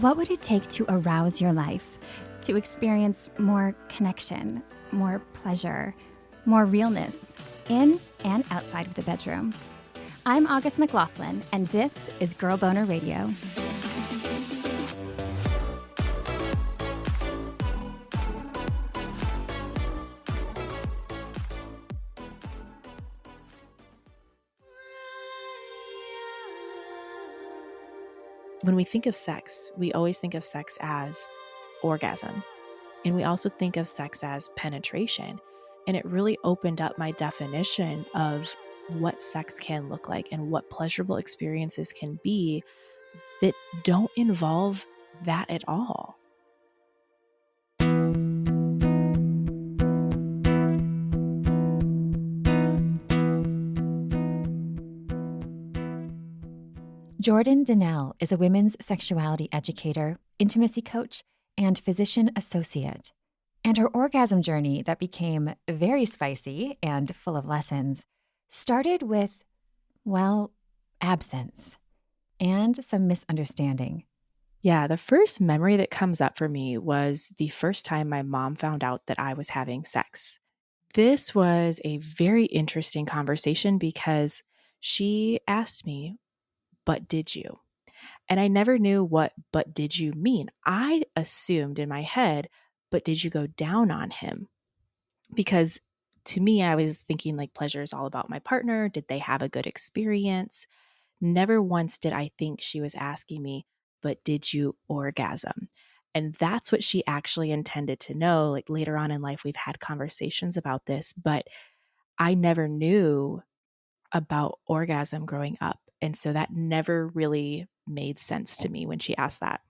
What would it take to arouse your life, to experience more connection, more pleasure, more realness in and outside of the bedroom? I'm August McLaughlin, and this is Girl Boner Radio. When we think of sex, we always think of sex as orgasm. And we also think of sex as penetration. And it really opened up my definition of what sex can look like and what pleasurable experiences can be that don't involve that at all. Jordan Donnell is a women's sexuality educator, intimacy coach, and physician associate. And her orgasm journey that became very spicy and full of lessons started with, well, absence and some misunderstanding. Yeah, the first memory that comes up for me was the first time my mom found out that I was having sex. This was a very interesting conversation because she asked me, "But did you?" And I never knew what "but did you" mean. I assumed in my head, "But did you go down on him?" Because to me, I was thinking like pleasure is all about my partner. Did they have a good experience? Never once did I think she was asking me, "But did you orgasm?" And that's what she actually intended to know. Like later on in life, we've had conversations about this, but I never knew about orgasm growing up. And so that never really made sense to me when she asked that.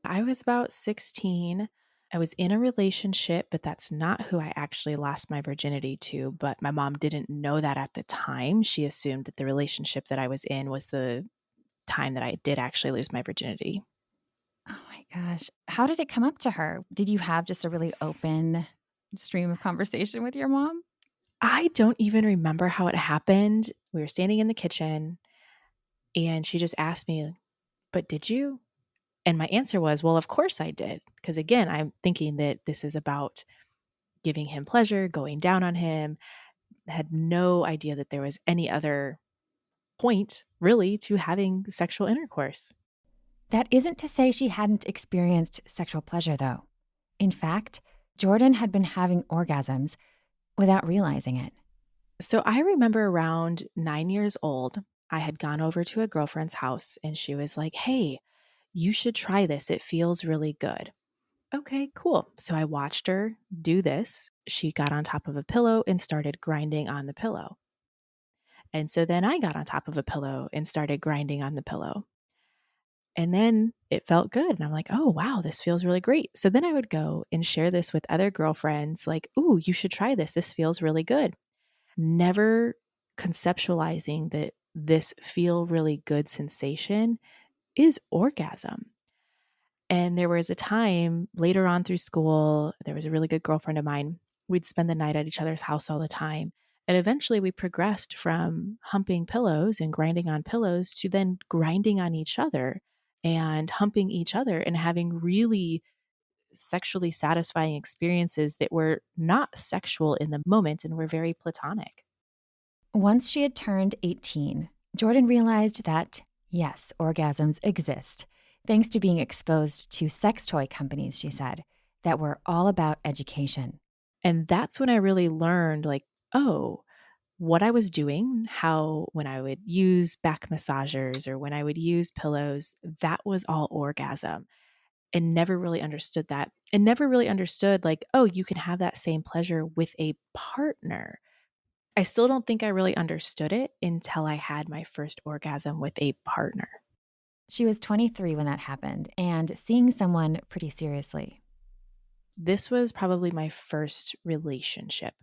I was about 16. I was in a relationship, but that's not who I actually lost my virginity to. But my mom didn't know that at the time. She assumed that the relationship that I was in was the time that I did actually lose my virginity. Oh my gosh. How did it come up to her? Did you have just a really open stream of conversation with your mom? I don't even remember how it happened. We were standing in the kitchen and she just asked me, "But did you?" And my answer was, "Well, of course I did." Because again, I'm thinking that this is about giving him pleasure, going down on him. Had no idea that there was any other point really to having sexual intercourse. That isn't to say she hadn't experienced sexual pleasure, though. In fact, Jordan had been having orgasms without realizing it. So I remember around 9 years old, I had gone over to a girlfriend's house and she was like, "Hey, you should try this. It feels really good." Okay, cool. So I watched her do this. She got on top of a pillow and started grinding on the pillow. And so then I got on top of a pillow and started grinding on the pillow. And then it felt good. And I'm like, "Oh, wow, this feels really great." So then I would go and share this with other girlfriends, like, "Ooh, you should try this. This feels really good." Never conceptualizing that this feel really good sensation is orgasm. And there was a time later on through school, there was a really good girlfriend of mine. We'd spend the night at each other's house all the time. And eventually we progressed from humping pillows and grinding on pillows to then grinding on each other and humping each other and having really sexually satisfying experiences that were not sexual in the moment and were very platonic. Once she had turned 18, Jordan realized that, yes, orgasms exist, thanks to being exposed to sex toy companies, she said, that were all about education. And that's when I really learned like, oh, what I was doing, how when I would use back massagers or when I would use pillows, that was all orgasm and never really understood that. And never really understood like, oh, you can have that same pleasure with a partner. I still don't think I really understood it until I had my first orgasm with a partner. She was 23 when that happened and seeing someone pretty seriously. This was probably my first relationship.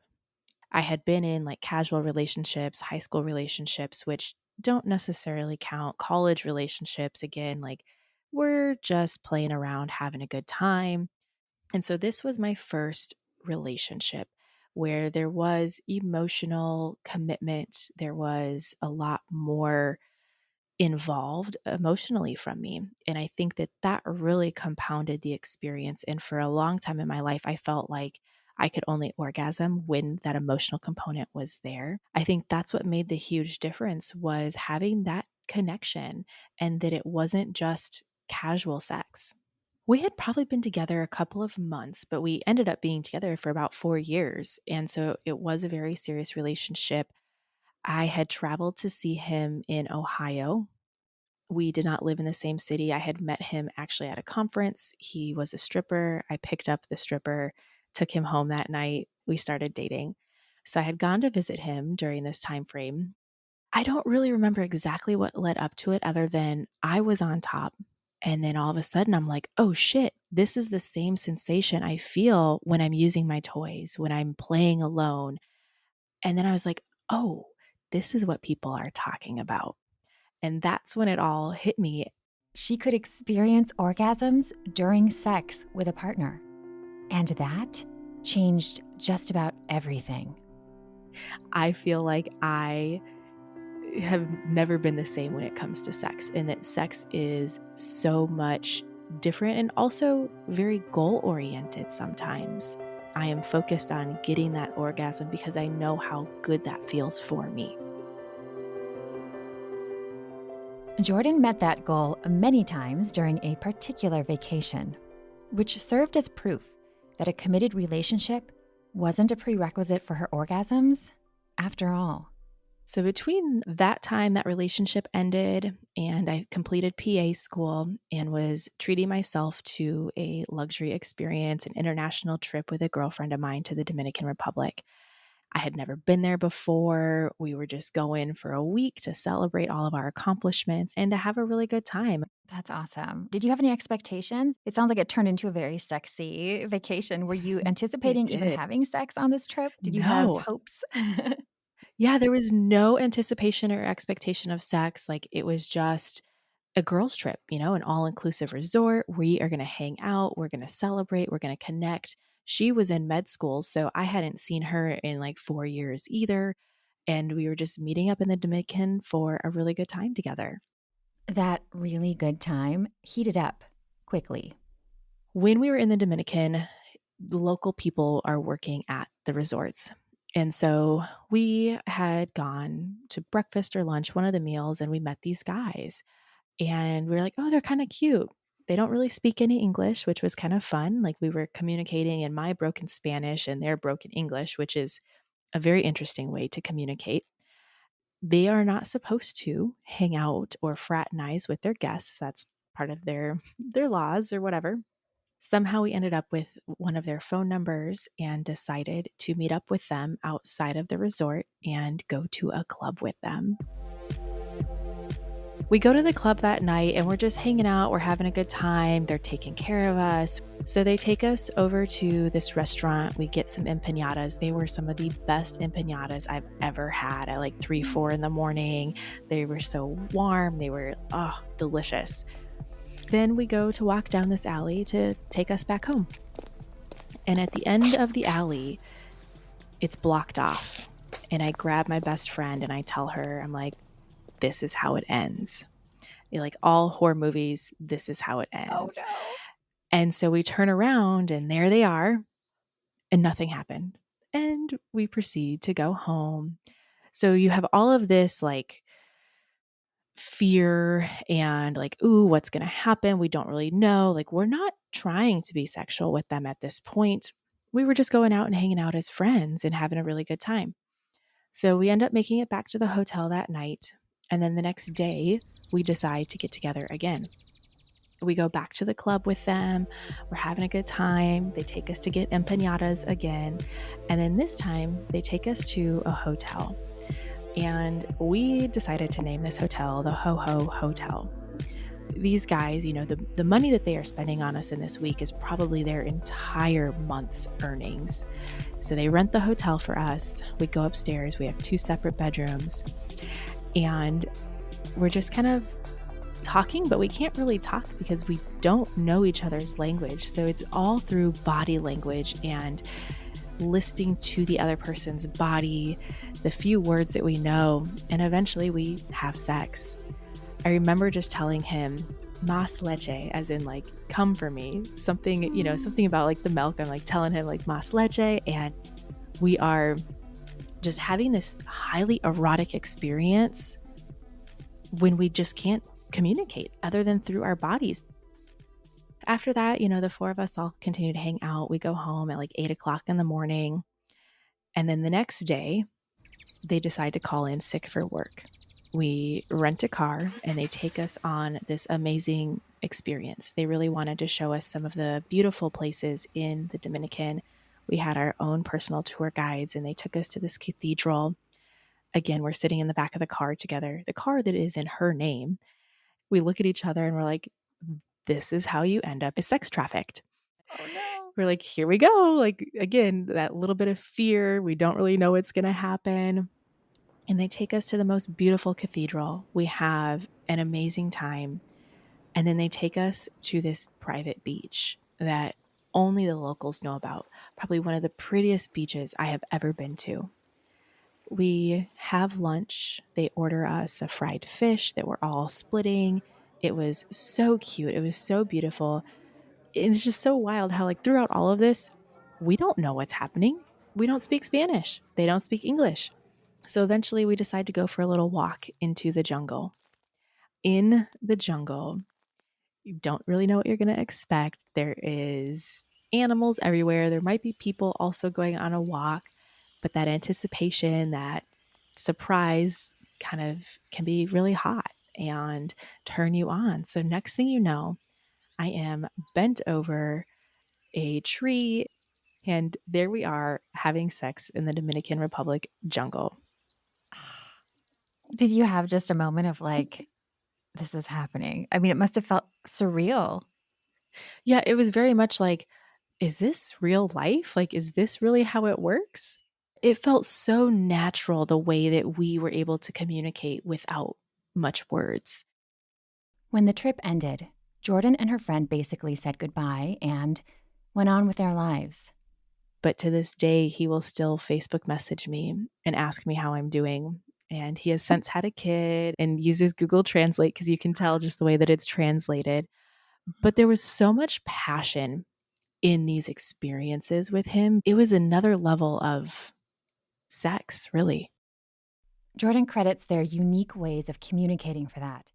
I had been in like casual relationships, high school relationships, which don't necessarily count. College relationships, again, like we're just playing around, having a good time. And so this was my first relationship where there was emotional commitment. There was a lot more involved emotionally from me. And I think that that really compounded the experience. And for a long time in my life, I felt like I could only orgasm when that emotional component was there. I think that's what made the huge difference, was having that connection, and that it wasn't just casual sex. We had probably been together a couple of months, but we ended up being together for about 4 years. And so it was a very serious relationship. I had traveled to see him in Ohio. We did not live in the same city. I had met him actually at a conference. He was a stripper. I picked up the stripper, took him home that night. We started dating. So I had gone to visit him during this time frame. I don't really remember exactly what led up to it other than I was on top. And then all of a sudden I'm like, oh shit, this is the same sensation I feel when I'm using my toys, when I'm playing alone. And then I was like, oh, this is what people are talking about. And that's when it all hit me. She could experience orgasms during sex with a partner. And that changed just about everything. I feel like I have never been the same when it comes to sex, and that sex is so much different and also very goal oriented sometimes. I am focused on getting that orgasm because I know how good that feels for me. Jordan met that goal many times during a particular vacation, which served as proof that a committed relationship wasn't a prerequisite for her orgasms after all. So between that time that relationship ended and I completed PA school and was treating myself to a luxury experience, an international trip with a girlfriend of mine to the Dominican Republic. I had never been there before. We were just going for a week to celebrate all of our accomplishments and to have a really good time. That's awesome. Did you have any expectations? It sounds like it turned into a very sexy vacation. Were you It anticipating even did. having sex on this trip? Did you have No. hopes? Yeah, there was no anticipation or expectation of sex. Like, it was just a girls' trip, an all inclusive resort. We are going to hang out. We're going to celebrate. We're going to connect. She was in med school, so I hadn't seen her in like 4 years either. And we were just meeting up in the Dominican for a really good time together. That really good time heated up quickly. When we were in the Dominican, the local people are working at the resorts. And so we had gone to breakfast or lunch, one of the meals, and we met these guys. And we were like, oh, they're kind of cute. They don't really speak any English, which was kind of fun. Like, we were communicating in my broken Spanish and their broken English, which is a very interesting way to communicate. They are not supposed to hang out or fraternize with their guests. That's part of their laws or whatever. Somehow we ended up with one of their phone numbers and decided to meet up with them outside of the resort and go to a club with them. We go to the club that night and we're just hanging out. We're having a good time. They're taking care of us. So they take us over to this restaurant. We get some empanadas. They were some of the best empanadas I've ever had at like 3, 4 in the morning. They were so warm. They were, delicious. Then we go to walk down this alley to take us back home. And at the end of the alley, it's blocked off. And I grab my best friend and I tell her, I'm like, this is how it ends. Like all horror movies, this is how it ends. Oh, no. And so we turn around and there they are, and nothing happened. And we proceed to go home. So you have all of this like fear and like, ooh, what's going to happen? We don't really know. Like, we're not trying to be sexual with them at this point. We were just going out and hanging out as friends and having a really good time. So we end up making it back to the hotel that night. And then the next day, we decide to get together again. We go back to the club with them. We're having a good time. They take us to get empanadas again. And then this time, they take us to a hotel. And we decided to name this hotel the Ho Ho Hotel. These guys, the money that they are spending on us in this week is probably their entire month's earnings. So they rent the hotel for us. We go upstairs. We have 2 separate bedrooms. And we're just kind of talking, but we can't really talk because we don't know each other's language. So it's all through body language and listening to the other person's body, the few words that we know, and eventually we have sex. I remember just telling him, mas leche, as in like, come for me. Something, something about like the milk. I'm like telling him like mas leche. And we are just having this highly erotic experience when we just can't communicate other than through our bodies. After that, the four of us all continue to hang out. We go home at like 8 o'clock in the morning. And then the next day, they decide to call in sick for work. We rent a car and they take us on this amazing experience. They really wanted to show us some of the beautiful places in the Dominican. We had our own personal tour guides and they took us to this cathedral. Again, we're sitting in the back of the car together, the car that is in her name. We look at each other and we're like, this is how you end up sex trafficked. Oh no. We're like, here we go. Like, again, that little bit of fear. We don't really know what's going to happen. And they take us to the most beautiful cathedral. We have an amazing time. And then they take us to this private beach that only the locals know about. Probably one of the prettiest beaches I have ever been to. We have lunch. They order us a fried fish that we're all splitting. It was so cute. It was so beautiful. And it's just so wild how, like, throughout all of this, we don't know what's happening. We don't speak Spanish. They don't speak English. So eventually we decide to go for a little walk into the jungle. In the jungle, you don't really know what you're going to expect. There is animals everywhere. There might be people also going on a walk, but that anticipation, that surprise kind of can be really hot and turn you on. So next thing you know, I am bent over a tree and there we are having sex in the Dominican Republic jungle. Did you have just a moment of like, this is happening? I mean, it must have felt surreal. Yeah, it was very much like, is this real life? Like, is this really how it works? It felt so natural the way that we were able to communicate without much words. When the trip ended, Jordan and her friend basically said goodbye and went on with their lives. But to this day, he will still Facebook message me and ask me how I'm doing. And he has since had a kid and uses Google Translate because you can tell just the way that it's translated. But there was so much passion in these experiences with him. It was another level of sex, really. Jordan credits their unique ways of communicating for that.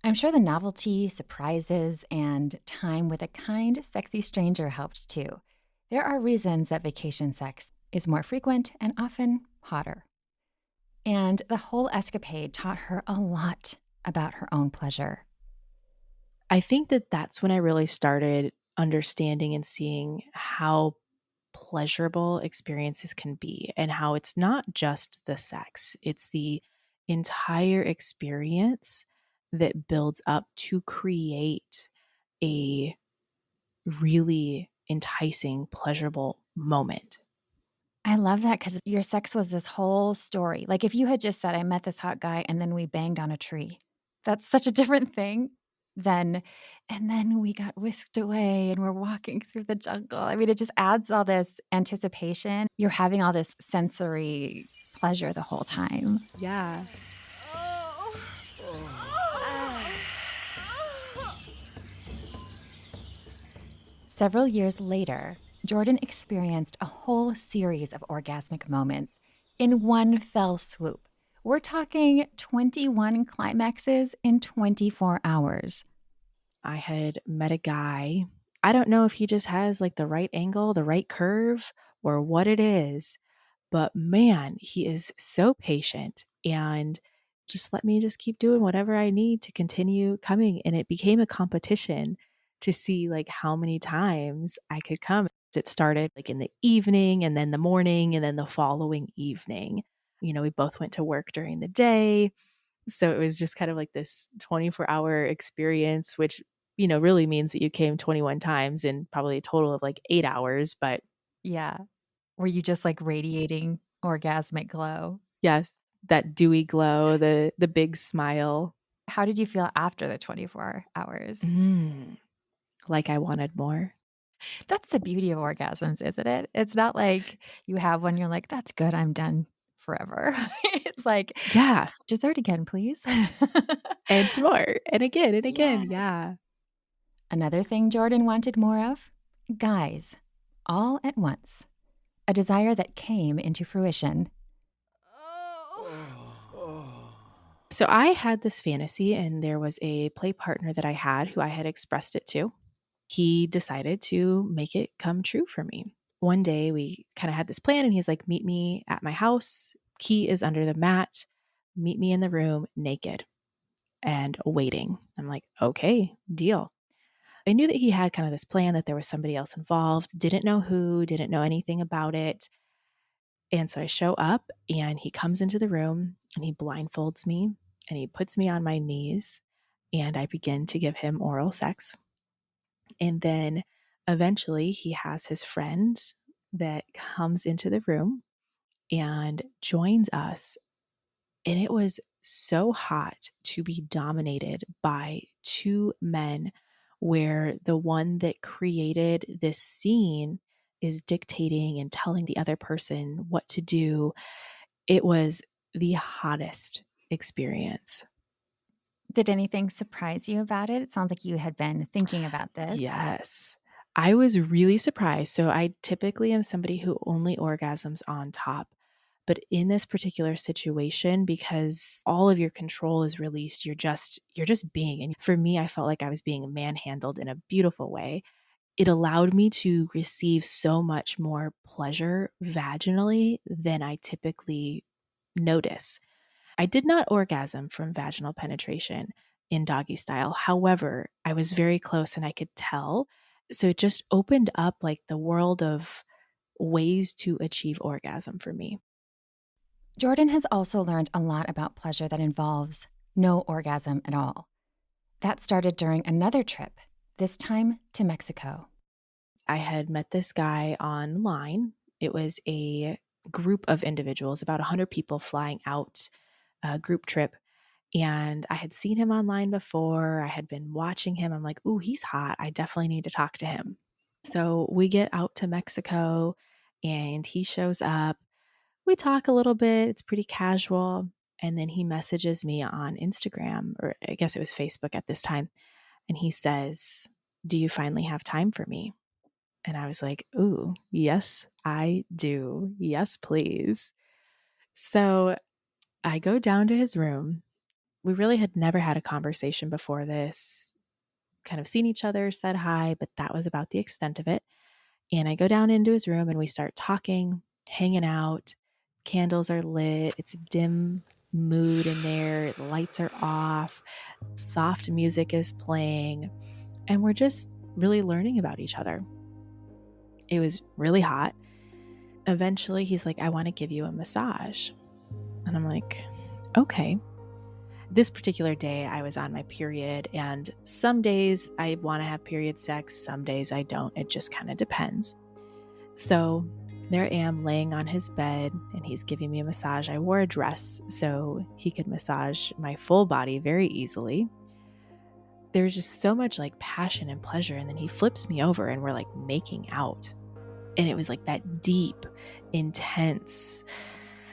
I'm sure the novelty, surprises, and time with a kind, sexy stranger helped too. There are reasons that vacation sex is more frequent and often hotter. And the whole escapade taught her a lot about her own pleasure. I think that that's when I really started understanding and seeing how pleasurable experiences can be and how it's not just the sex, it's the entire experience that builds up to create a really enticing, pleasurable moment. I love that because your sex was this whole story. Like if you had just said, I met this hot guy and then we banged on a tree, that's such a different thing than, and then we got whisked away and we're walking through the jungle. I mean, it just adds all this anticipation. You're having all this sensory pleasure the whole time. Yeah. Several years later, Jordan experienced a whole series of orgasmic moments in one fell swoop. We're talking 21 climaxes in 24 hours. I had met a guy. I don't know if he just has like the right angle, the right curve, or what it is, but man, he is so patient and just let me just keep doing whatever I need to continue coming. And it became a competition to see like how many times I could come. It started like in the evening and then the morning and then the following evening. We both went to work during the day. So it was just kind of like this 24-hour experience, which, really means that you came 21 times in probably a total of like 8 hours. But Yeah. Were you just like radiating orgasmic glow? yes, that dewy glow, the big smile. How did you feel after the 24 hours? Mm, like I wanted more. That's the beauty of orgasms, isn't it? It's not like you have one, you're like, that's good, I'm done forever. It's like, Yeah. dessert again, please. And some more. And again and again. Yeah. Yeah. Another thing Jordan wanted more of? Guys, all at once. A desire that came into fruition. So I had this fantasy, and there was a play partner that I had who I had expressed it to. He decided to make it come true for me. One day we kind of had this plan, and he's like, meet me at my house. Key is under the mat. Meet me in the room naked and waiting. I'm like, okay, deal. I knew that he had kind of this plan, that there was somebody else involved, didn't know who, didn't know anything about it. And so I show up, and he comes into the room, and he blindfolds me, and he puts me on my knees, and I begin to give him oral sex. And then eventually he has his friend that comes into the room and joins us. And it was so hot to be dominated by two men, where the one that created this scene is dictating and telling the other person what to do. It was the hottest experience. Did anything surprise you about it? It sounds like you had been thinking about this. Yes. I was really surprised. So I typically am somebody who only orgasms on top. But in this particular situation, because all of your control is released, you're just being. And for me, I felt like I was being manhandled in a beautiful way. It allowed me to receive so much more pleasure vaginally than I typically notice. I did not orgasm from vaginal penetration in doggy style. However, I was very close and I could tell. So it just opened up like the world of ways to achieve orgasm for me. Jordan has also learned a lot about pleasure that involves no orgasm at all. That started during another trip, this time to Mexico. I had met this guy online. It was a group of individuals, about 100 people flying out, a group trip. And I had seen him online before. I had been watching him. I'm like, ooh, he's hot. I definitely need to talk to him. So we get out to Mexico, and he shows up. We talk a little bit. It's pretty casual. And then he messages me on Instagram, or I guess it was Facebook at this time. And he says, do you finally have time for me? And I was like, ooh, yes, I do. Yes, please. So I go down to his room. We really had never had a conversation before this, kind of seen each other, said hi, but that was about the extent of it. And I go down into his room, and we start talking, hanging out. Candles are lit. It's a dim mood in there. The lights are off. Soft music is playing. And we're just really learning about each other. It was really hot. Eventually, he's like, I want to give you a massage. And I'm like, okay. This particular day, I was on my period, and some days I want to have period sex, some days I don't. It just kind of depends. So there I am laying on his bed, and he's giving me a massage. I wore a dress so he could massage my full body very easily. There's just so much like passion and pleasure. And then he flips me over, and we're like making out. And it was like that deep, intense,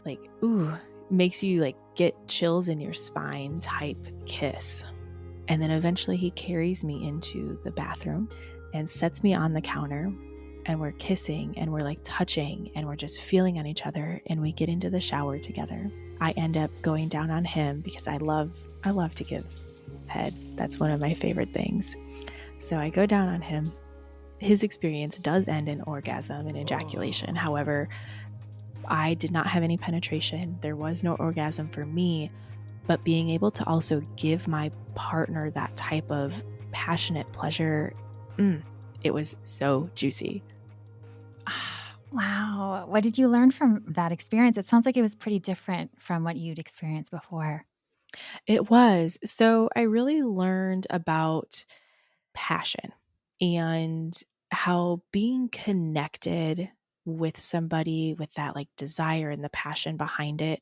like, ooh, makes you like get chills in your spine type kiss. And then eventually he carries me into the bathroom and sets me on the counter, and we're kissing and we're like touching and we're just feeling on each other, and we get into the shower together. I end up going down on him because I love to give head. That's one of my favorite things. So I go down on him. His experience does end in orgasm and ejaculation. However, I did not have any penetration. There was no orgasm for me, but being able to also give my partner that type of passionate pleasure, it was so juicy. Wow. What did you learn from that experience? It sounds like it was pretty different from what you'd experienced before. It was. So I really learned about passion and how being connected with somebody with that like desire and the passion behind it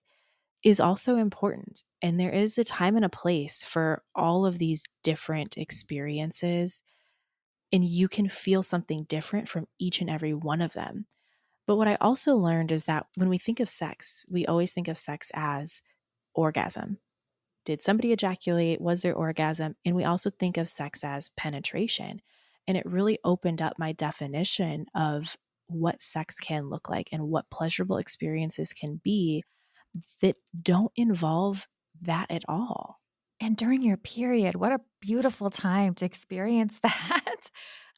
is also important. And there is a time and a place for all of these different experiences, and you can feel something different from each and every one of them. But what I also learned is that when we think of sex, we always think of sex as orgasm. Did somebody ejaculate? Was there orgasm? And we also think of sex as penetration. And it really opened up my definition of what sex can look like and what pleasurable experiences can be that don't involve that at all. And during your period, what a beautiful time to experience that.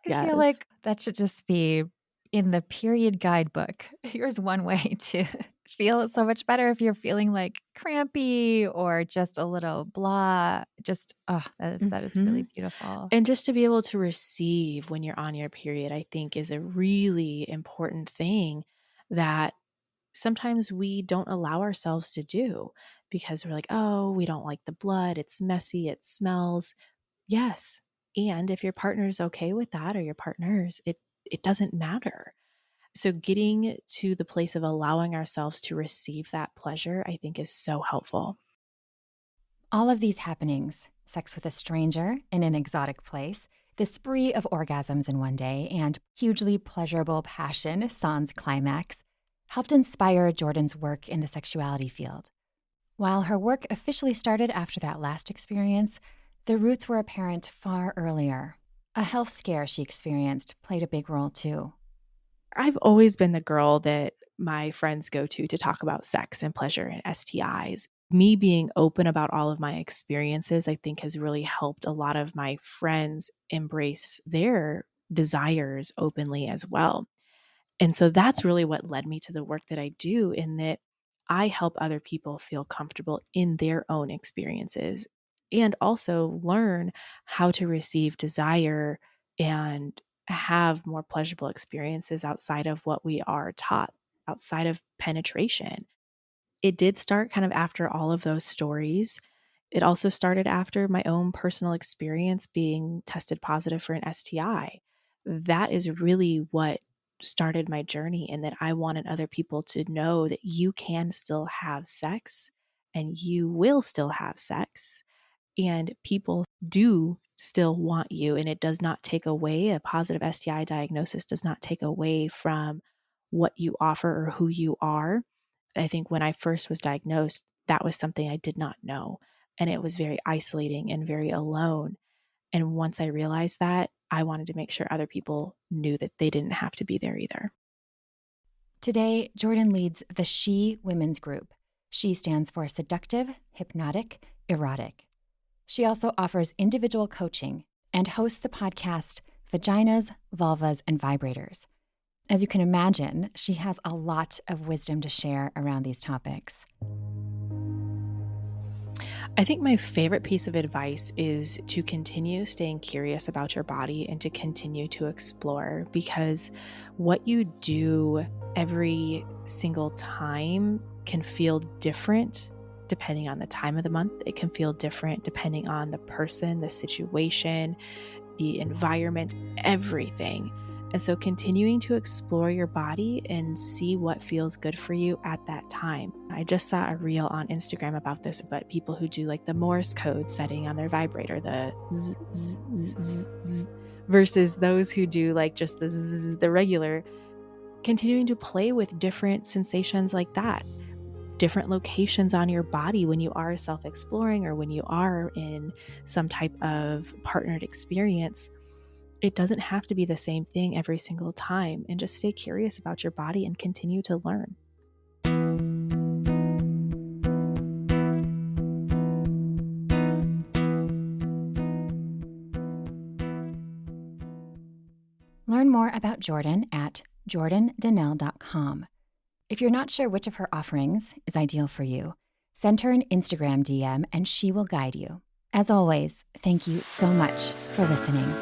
I feel Yes. like that should just be in the period guidebook. Here's one way to feel so much better if you're feeling like crampy or just a little blah. Just, oh, that is really hmm beautiful. And just to be able to receive when you're on your period, I think is a really important thing that sometimes we don't allow ourselves to do because we're like, oh, we don't like the blood. It's messy. It smells. Yes. And if your partner is okay with that or your partners, it doesn't matter. So getting to the place of allowing ourselves to receive that pleasure, I think is so helpful. All of these happenings, sex with a stranger in an exotic place, the spree of orgasms in one day, and hugely pleasurable passion sans climax, helped inspire Jordan's work in the sexuality field. While her work officially started after that last experience, the roots were apparent far earlier. A health scare she experienced played a big role too. I've always been the girl that my friends go to talk about sex and pleasure and STIs. Me being open about all of my experiences, I think, has really helped a lot of my friends embrace their desires openly as well. And so that's really what led me to the work that I do, in that I help other people feel comfortable in their own experiences and also learn how to receive desire and have more pleasurable experiences outside of what we are taught, outside of penetration. It did start kind of after all of those stories. It also started after my own personal experience being tested positive for an STI. That is really what started my journey, and that I wanted other people to know that you can still have sex and you will still have sex, and people do still want you. And it does not take away, a positive STI diagnosis does not take away from what you offer or who you are. I think when I first was diagnosed, that was something I did not know. And it was very isolating and very alone. And once I realized that, I wanted to make sure other people knew that they didn't have to be there either. Today, Jordan leads the She Women's Group. She stands for seductive, hypnotic, erotic. She also offers individual coaching and hosts the podcast Vaginas, Vulvas, and Vibrators. As you can imagine, she has a lot of wisdom to share around these topics. I think my favorite piece of advice is to continue staying curious about your body and to continue to explore, because what you do every single time can feel different depending on the time of the month. It can feel different depending on the person, the situation, the environment, everything. And so continuing to explore your body and see what feels good for you at that time. I just saw a reel on Instagram about this, but people who do like the Morse code setting on their vibrator, the zzz, zzz, zzz, zzz, versus those who do like just the zzz, the regular, continuing to play with different sensations like that. Different locations on your body when you are self-exploring or when you are in some type of partnered experience. It doesn't have to be the same thing every single time, and just stay curious about your body and continue to learn. Learn more about Jordan at jordandannell.com. If you're not sure which of her offerings is ideal for you, send her an Instagram DM and she will guide you. As always, thank you so much for listening.